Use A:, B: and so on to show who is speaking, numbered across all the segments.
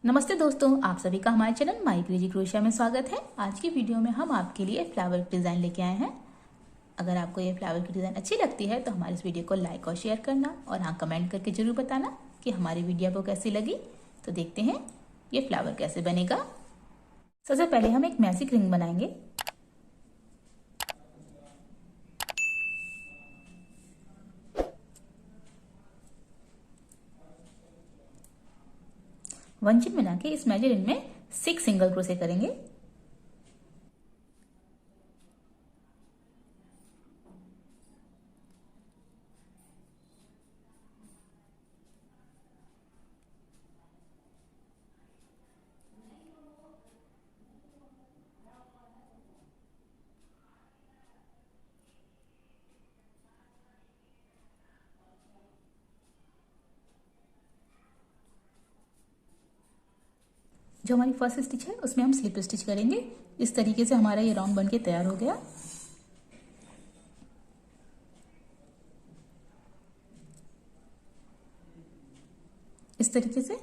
A: नमस्ते दोस्तों, आप सभी का हमारे चैनल माई क्रेजी क्रोशिया में स्वागत है। आज की वीडियो में हम आपके लिए फ्लावर डिज़ाइन लेके आए हैं। अगर आपको ये फ्लावर की डिज़ाइन अच्छी लगती है तो हमारे इस वीडियो को लाइक और शेयर करना और हाँ, कमेंट करके जरूर बताना कि हमारी वीडियो आपको कैसी लगी। तो देखते हैं ये फ्लावर कैसे बनेगा। सबसे पहले हम एक मैजिक रिंग बनाएंगे। वन चेन बना के इस मैजिक रिंग में 6 सिंगल क्रोशे करेंगे। जो हमारी फर्स्ट स्टिच है उसमें हम स्लिप स्टिच करेंगे। इस तरीके से हमारा ये राउंड बन के तैयार हो गया। इस तरीके से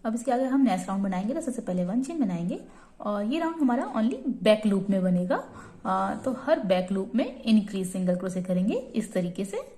A: अब इसके आगे हम नेक्स्ट राउंड बनाएंगे। तो सबसे पहले वन चेन बनाएंगे और ये राउंड हमारा ओनली बैक लूप में बनेगा। तो हर बैक लूप में इंक्रीज सिंगल क्रोशे करेंगे इस तरीके से।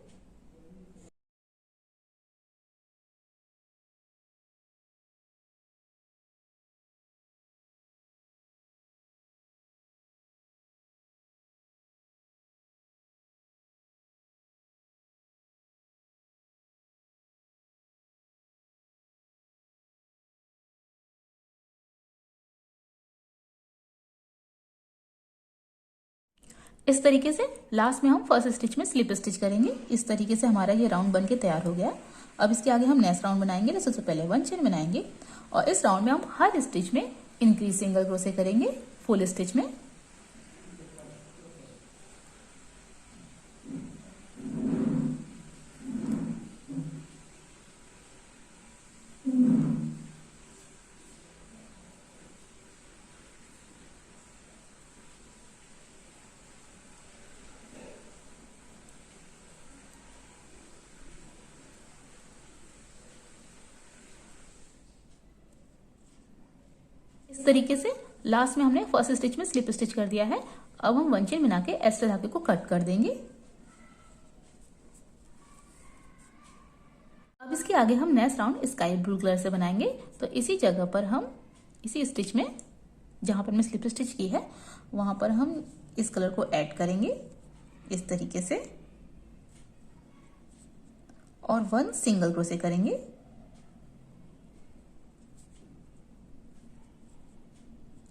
A: इस तरीके से लास्ट में हम फर्स्ट स्टिच में स्लिप स्टिच करेंगे। इस तरीके से हमारा ये राउंड बन के तैयार हो गया। अब इसके आगे हम नेक्स्ट राउंड बनाएंगे। तो सबसे पहले वन चेन बनाएंगे और इस राउंड में हम हर स्टिच में इंक्रीज सिंगल क्रोशे करेंगे फुल स्टिच में। इस तरीके से लास्ट में हमने फर्स्ट स्टिच में स्लिप स्टिच कर दिया है। अब हम वन चेन बना के एक्स्ट्रा धागे को कट कर देंगे। अब इसके आगे हम next round sky blue colour से बनाएंगे। तो इसी जगह पर हम इसी स्टिच में जहां पर हमने स्लिप स्टिच की है वहां पर हम इस कलर को ऐड करेंगे इस तरीके से और 1 सिंगल क्रोशे करेंगे।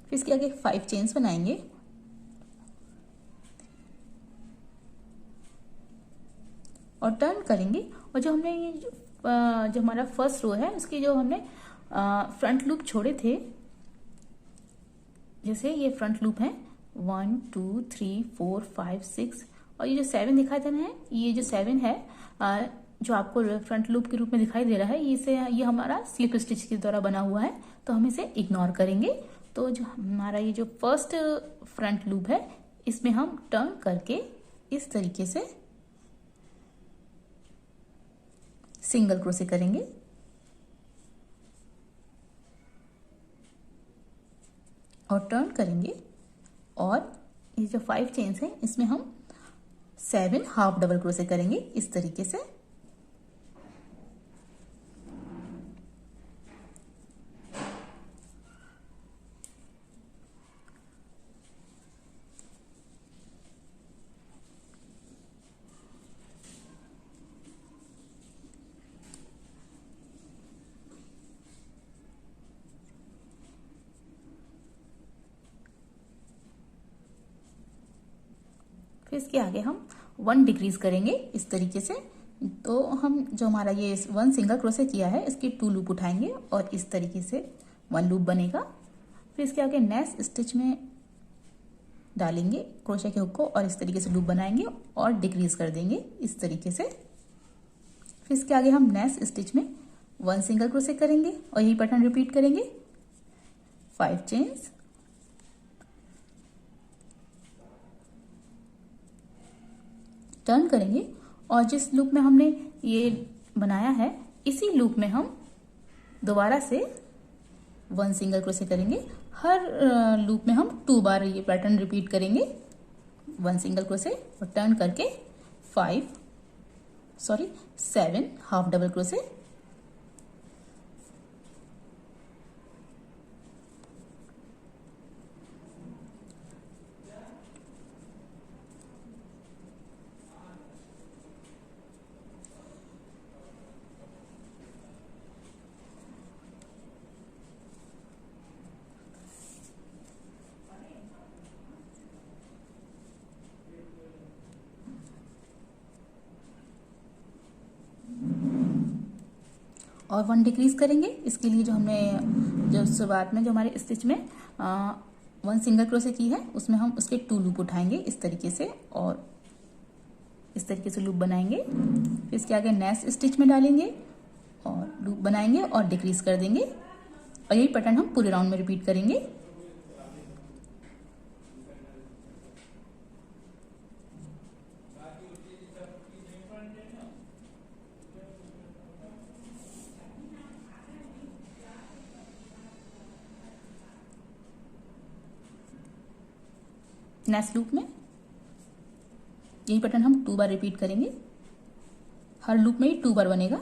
A: फिर इसके आगे 5 चेन्स बनाएंगे और टर्न करेंगे। और जो हमने जो हमारा फर्स्ट रो है उसकी जो हमने फ्रंट लूप छोड़े थे, जैसे ये फ्रंट लूप है 1 2 3 4 5 6 और ये जो 7 दिखाई दे रहा है, ये जो 7 है जो आपको फ्रंट लूप के रूप में दिखाई दे रहा है, ये हमारा स्लिप स्टिच के द्वारा बना हुआ है। तो हम इसे इग्नोर करेंगे। तो जो हमारा ये जो फर्स्ट फ्रंट लूप है इसमें हम टर्न करके इस तरीके से सिंगल क्रोशे करेंगे और टर्न करेंगे और ये जो 5 चेन्स हैं इसमें हम 7 हाफ डबल क्रोशे करेंगे इस तरीके से। फिर इसके आगे हम 1 डिक्रीज करेंगे इस तरीके से। तो हम जो हमारा ये 1 सिंगल क्रोशे किया है इसकी 2 लूप उठाएंगे और इस तरीके से 1 लूप बनेगा। फिर इसके आगे नेक्स्ट स्टिच में डालेंगे क्रोशे के हुक को और इस तरीके से लूप बनाएंगे और डिक्रीज कर देंगे इस तरीके से। फिर इसके आगे हम नेक्स्ट स्टिच में 1 सिंगल क्रोशे करेंगे और यही पैटर्न रिपीट करेंगे। 5 चेन्स, टर्न करेंगे और जिस लूप में हमने ये बनाया है इसी लूप में हम दोबारा से 1 सिंगल क्रोशे करेंगे। हर लूप में हम 2 बार ये पैटर्न रिपीट करेंगे। 1 सिंगल क्रोशे और टर्न करके 7 हाफ डबल क्रोशे, और 1 डिक्रीज करेंगे। इसके लिए जो हमने जो शुरुआत में जो हमारे स्टिच में 1 सिंगल क्रोशे की है उसमें हम उसके 2 लूप उठाएंगे इस तरीके से और इस तरीके से लूप बनाएंगे। फिर इसके आगे नेक्स्ट स्टिच में डालेंगे और लूप बनाएंगे और डिक्रीज कर देंगे और यही पैटर्न हम पूरे राउंड में रिपीट करेंगे। नेक्स्ट लूप में यही पैटर्न हम 2 बार रिपीट करेंगे। हर लूप में ही 2 बार बनेगा।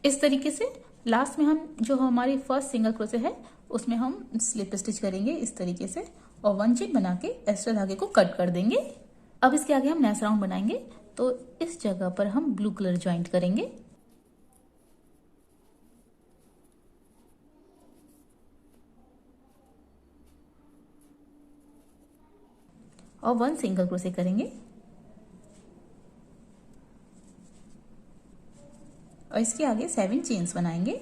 A: इस तरीके से लास्ट में हम जो हमारी फर्स्ट सिंगल क्रोशे है उसमें हम स्लिप स्टिच करेंगे इस तरीके से और 1 चेन बना के एक्स्ट्रा धागे को कट कर देंगे। अब इसके आगे हम नेक्स्ट राउंड बनाएंगे तो इस जगह पर हम ब्लू कलर ज्वाइंट करेंगे और 1 सिंगल क्रोशे करेंगे और इसके आगे 7 चेन्स बनाएंगे।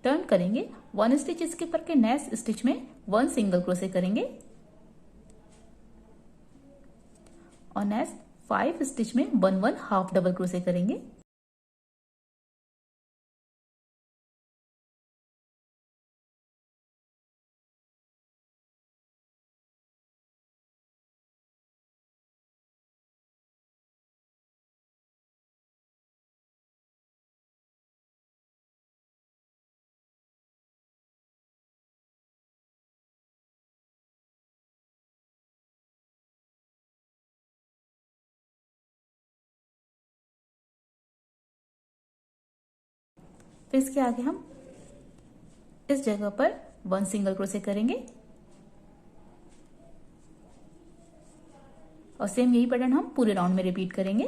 A: टर्न करेंगे 1 स्टिच इसके ऊपर के नेक्स्ट स्टिच में 1 सिंगल क्रोशे करेंगे और नेक्स्ट 5 स्टिच में 1 हाफ डबल क्रोशे करेंगे फिर इसके आगे हम इस जगह पर 1 सिंगल क्रोशे करेंगे और सेम यही पैटर्न हम पूरे राउंड में रिपीट करेंगे।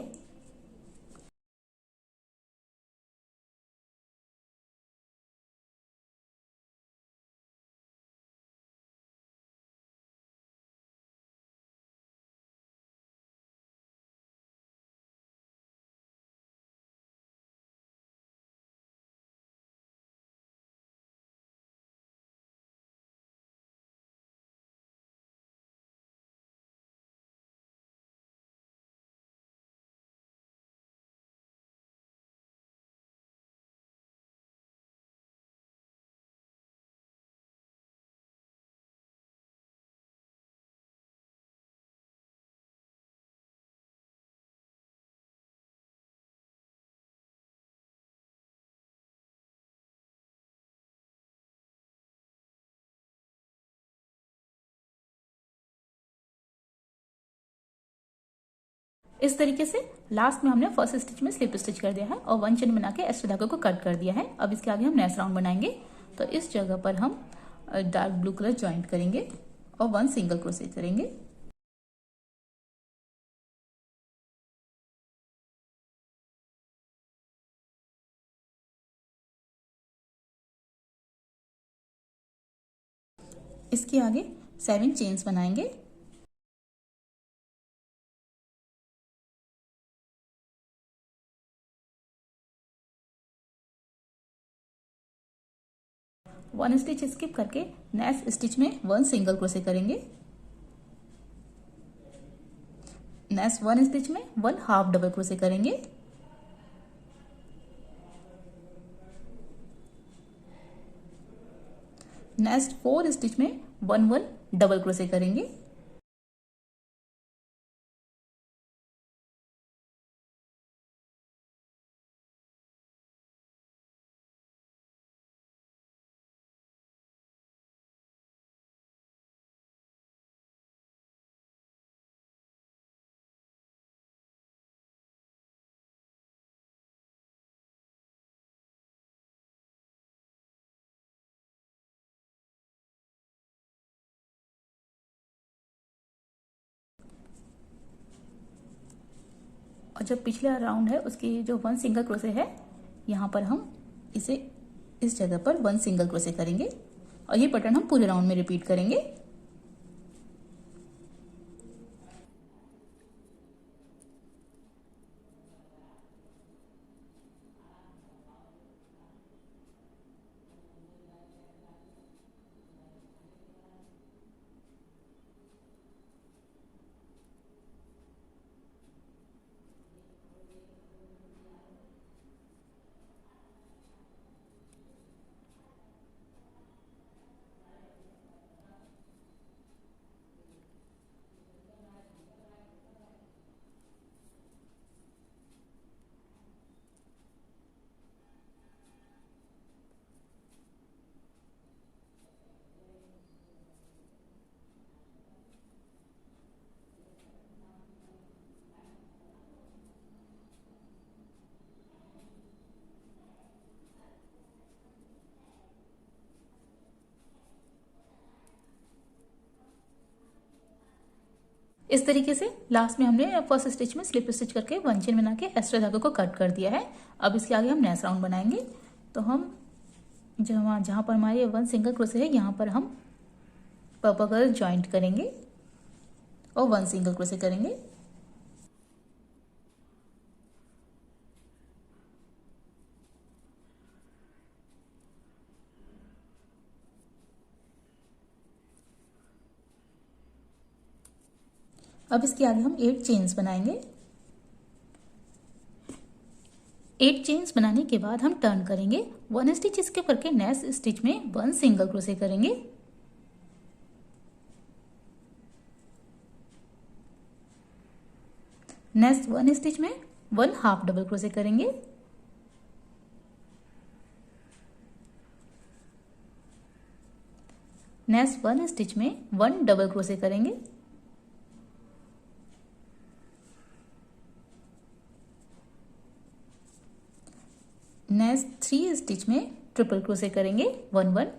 A: इस तरीके से लास्ट में हमने फर्स्ट स्टिच में स्लिप स्टिच कर दिया है और 1 चेन बना के एक्स्ट्रा धागे को कट कर दिया है। अब इसके आगे हम नेक्स्ट राउंड बनाएंगे। तो इस जगह पर हम डार्क ब्लू कलर ज्वाइंट करेंगे और 1 सिंगल क्रोशेट करेंगे। इसके आगे 7 चेन्स बनाएंगे। वन स्टिच स्किप करके नेक्स्ट स्टिच में 1 सिंगल क्रोशे करेंगे। नेक्स्ट 1 स्टिच में 1 हाफ डबल क्रोशे करेंगे। नेक्स्ट 4 स्टिच में 1 डबल क्रोशे करेंगे। और जो पिछला राउंड है उसकी जो 1 सिंगल क्रोशे है, यहाँ पर हम इसे इस जगह पर 1 सिंगल क्रोशे करेंगे और ये पैटर्न हम पूरे राउंड में रिपीट करेंगे। इस तरीके से लास्ट में हमने फर्स्ट स्टिच में स्लिप स्टिच करके 1 चेन बना के एक्स्ट्रा धागे को कट कर दिया है। अब इसके आगे हम नेक्स्ट राउंड बनाएंगे। तो हम जहाँ पर हमारे 1 सिंगल क्रोशे है, यहाँ पर हम पर्पल कलर ज्वाइंट करेंगे और 1 सिंगल क्रोशे करेंगे। अब इसके आगे हम 8 चेन्स बनाएंगे। 8 चेन्स बनाने के बाद हम टर्न करेंगे, 1 स्टिच स्किप करके नेक्स्ट स्टिच में 1 सिंगल क्रोशे करेंगे। नेक्स्ट 1 स्टिच में 1 हाफ डबल क्रोशे करेंगे। नेक्स्ट 1 स्टिच में 1 डबल क्रोशे करेंगे। नेक्स्ट 3 स्टिच में ट्रिपल क्रोशे करेंगे 1 1।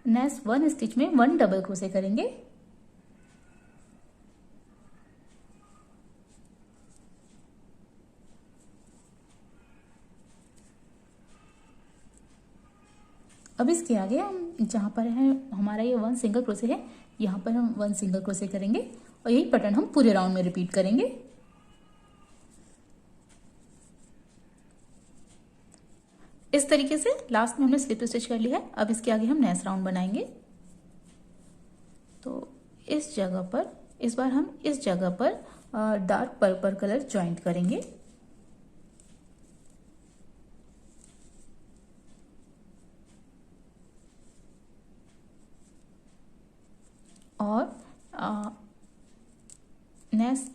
A: नेक्स्ट 1 स्टिच में 1 डबल क्रोशे करेंगे। अब इसके आगे हम जहाँ पर है हमारा ये 1 सिंगल क्रोशे है, यहाँ पर हम 1 सिंगल क्रोशे करेंगे और यही पैटर्न हम पूरे राउंड में रिपीट करेंगे। इस तरीके से लास्ट में हमने स्लिप स्टिच कर ली है। अब इसके आगे हम नेक्स्ट राउंड बनाएंगे। तो इस जगह पर इस बार हम इस जगह पर डार्क पर्पल कलर ज्वाइंट करेंगे। और नेक्स्ट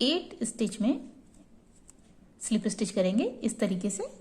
A: 8 स्टिच में स्लिप स्टिच करेंगे इस तरीके से।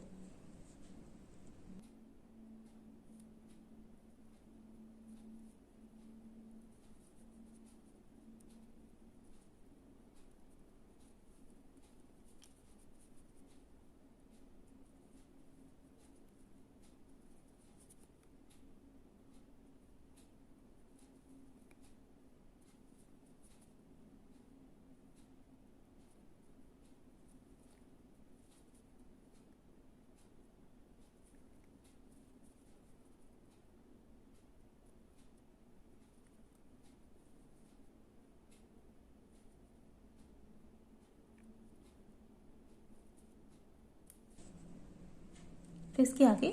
A: फिर इसके आगे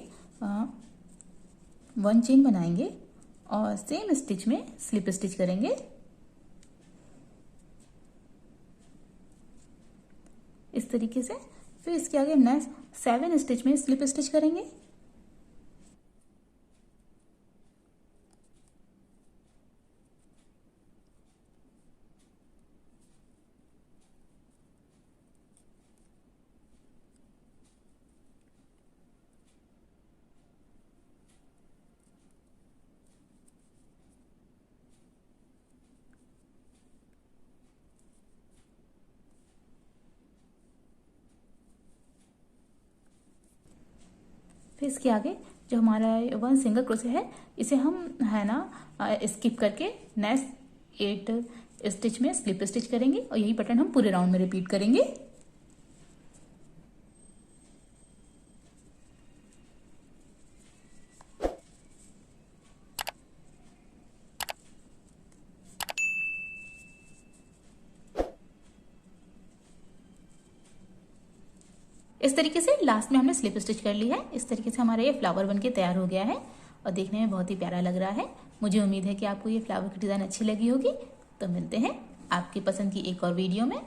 A: 1 चेन बनाएंगे और सेम स्टिच में स्लिप स्टिच करेंगे इस तरीके से। फिर इसके आगे नेक्स्ट 7 स्टिच में स्लिप स्टिच करेंगे। फिर इसके आगे जो हमारा 1 सिंगल क्रोशे है इसे हम है ना स्किप करके नेक्स्ट 8 स्टिच में स्लिप स्टिच करेंगे और यही पैटर्न हम पूरे राउंड में रिपीट करेंगे। इस तरीके से लास्ट में हमने स्लिप स्टिच कर ली है। इस तरीके से हमारा ये फ्लावर बनके तैयार हो गया है और देखने में बहुत ही प्यारा लग रहा है। मुझे उम्मीद है कि आपको ये फ्लावर की डिज़ाइन अच्छी लगी होगी। तो मिलते हैं आपकी पसंद की एक और वीडियो में।